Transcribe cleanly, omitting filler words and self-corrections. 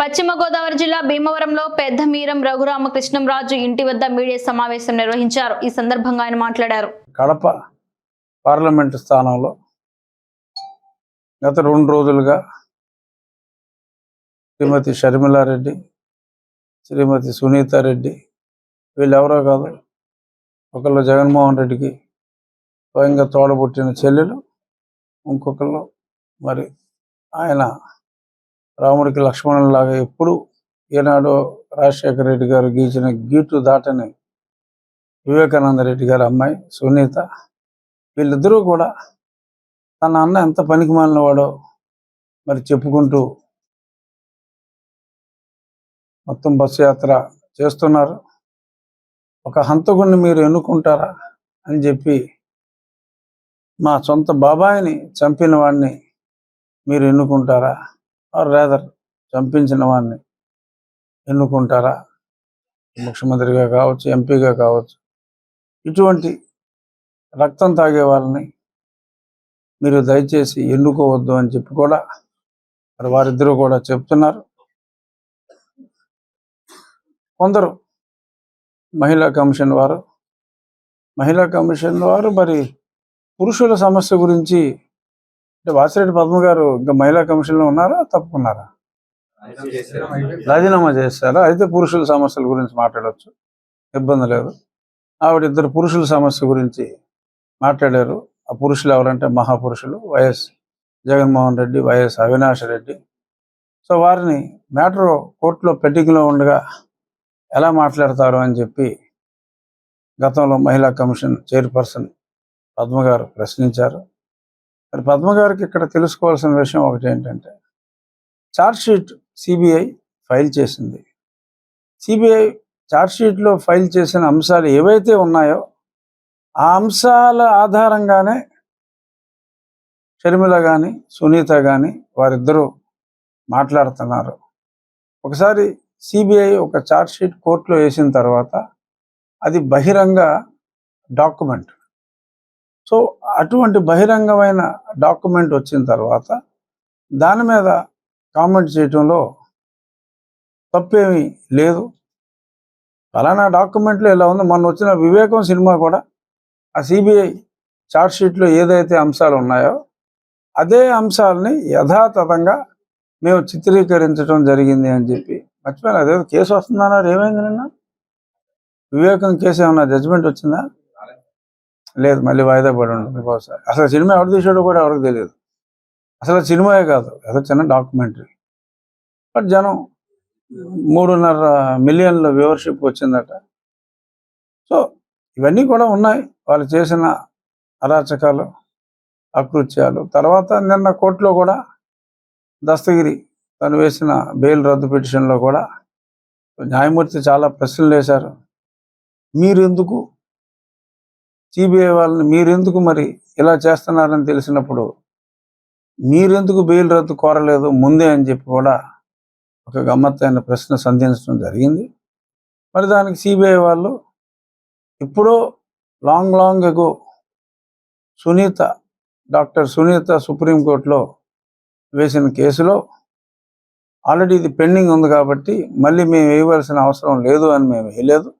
పశ్చిమ గోదావరి జిల్లా భీమవరంలో పెద్దమీరం రఘురామకృష్ణంరాజు ఇంటి వద్ద మీడియా సమావేశం నిర్వహించారు. ఈ సందర్భంగా ఆయన మాట్లాడారు. కడప పార్లమెంటు స్థానంలో గత 2 రోజులుగా శ్రీమతి షర్మిలారెడ్డి, శ్రీమతి సునీతారెడ్డి వీళ్ళెవరో కాదు, ఒకళ్ళు జగన్మోహన్ రెడ్డికి స్వయంగా తోడబుట్టిన చెల్లెలు, ఇంకొకళ్ళు మరి ఆయన రాముడికి లక్ష్మణులాగా ఎప్పుడు ఈనాడు రాజశేఖర రెడ్డి గారు గీచిన గీటు దాటని వివేకానంద రెడ్డి గారి అమ్మాయి సునీత, వీళ్ళిద్దరూ కూడా తన అన్న ఎంత పనికి మాలినవాడో మరి చెప్పుకుంటూ మొత్తం బస్సు యాత్ర చేస్తున్నారు. ఒక హంతకుడిని మీరు ఎన్నుకుంటారా అని చెప్పి, మా సొంత బాబాయిని చంపిన వాడిని మీరు ఎన్నుకుంటారా, ఆర్ రేదర్ చంపించిన వాడిని ఎన్నుకుంటారా, ముఖ్యమంత్రిగా కావచ్చు, ఎంపీగా కావచ్చు, ఇటువంటి రక్తం తాగే వాళ్ళని మీరు దయచేసి ఎన్నుకోవద్దు అని చెప్పి కూడా మరి వారిద్దరూ కూడా చెప్తున్నారు. కొందరు మహిళా కమిషన్ వారు మరి పురుషుల సమస్య గురించి, అంటే వాసిరెడ్డి పద్మ గారు ఇంకా మహిళా కమిషన్లో ఉన్నారా, తప్పుకున్నారా, రాజీనామా చేస్తారా? అయితే పురుషుల సమస్యల గురించి మాట్లాడవచ్చు, ఇబ్బంది లేదు. ఆవిడ 2 పురుషుల సమస్య గురించి మాట్లాడారు. ఆ పురుషులు ఎవరంటే మహాపురుషులు YS Jaganmohan Reddy, YS Avinash Reddy. So వారిని మ్యాటర్ కోర్టులో పెండింగ్లో ఉండగా ఎలా మాట్లాడతారు అని చెప్పి గతంలో మహిళా కమిషన్ చైర్పర్సన్ పద్మ గారు ప్రశ్నించారు. మరి పద్మ గారికి ఇక్కడ తెలుసుకోవాల్సిన విషయం ఒకటి ఏంటంటే, ఛార్జ్షీట్ సిబిఐ ఫైల్ చేసింది. సిబిఐ ఛార్జ్షీట్లో ఫైల్ చేసిన అంశాలు ఏవైతే ఉన్నాయో ఆ అంశాల ఆధారంగానే షర్మిల కానీ సునీత కానీ వారిద్దరూ మాట్లాడుతున్నారు. ఒకసారి సిబిఐ ఒక ఛార్జ్షీట్ కోర్టులో వేసిన తర్వాత అది బహిరంగ డాక్యుమెంట్. సో అటువంటి బహిరంగమైన డాక్యుమెంట్ వచ్చిన తర్వాత దాని మీద కామెంట్ చేయటంలో తప్పేమీ లేదు. ఫలానా డాక్యుమెంట్లో ఇలా ఉంది. మొన్న వచ్చిన వివేకం సినిమా కూడా ఆ సిబిఐ ఛార్జ్షీట్లో ఏదైతే అంశాలు ఉన్నాయో అదే అంశాలని యథాతథంగా మేము చిత్రీకరించడం జరిగింది అని చెప్పి మర్చిపోయినా. అదేదో కేసు వస్తుందన్నారు, ఏమైంది నిన్న? వివేకం కేసు ఏమన్నా జడ్జిమెంట్ వచ్చిందా? లేదు, మళ్ళీ వాయిదా పడి ఉంటుంది బహుశా. అసలు సినిమా ఎవరు తీసాడో కూడా ఎవరికి తెలియదు. అసలు సినిమాయే కాదు, ఏదో చిన్న డాక్యుమెంటరీ. బట్ జనం 3.5 మిలియన్ల వ్యూవర్షిప్ వచ్చిందట. సో ఇవన్నీ కూడా ఉన్నాయి, వాళ్ళు చేసిన అరాచకాలు, అకృత్యాలు. తర్వాత నిన్న కోర్టులో కూడా దస్తగిరి తను వేసిన బెయిల్ రద్దు పిటిషన్లో కూడా న్యాయమూర్తి చాలా ప్రశ్నలు వేశారు. మీరెందుకు సిబిఐ వాళ్ళని మీరెందుకు మరి ఇలా చేస్తున్నారని తెలిసినప్పుడు మీరెందుకు బెయిల్ రద్దు కోరలేదు ముందే అని చెప్పి కూడా ఒక గమ్మత్తైన ప్రశ్న సంధించడం జరిగింది. మరి దానికి సిబిఐ వాళ్ళు ఎప్పుడో లాంగ్ ఎగో డాక్టర్ సునీత సుప్రీంకోర్టులో వేసిన కేసులో ఆల్రెడీ ఇది పెండింగ్ ఉంది కాబట్టి మళ్ళీ మేము వేయవలసిన అవసరం లేదు అని మేము వేయలేదు.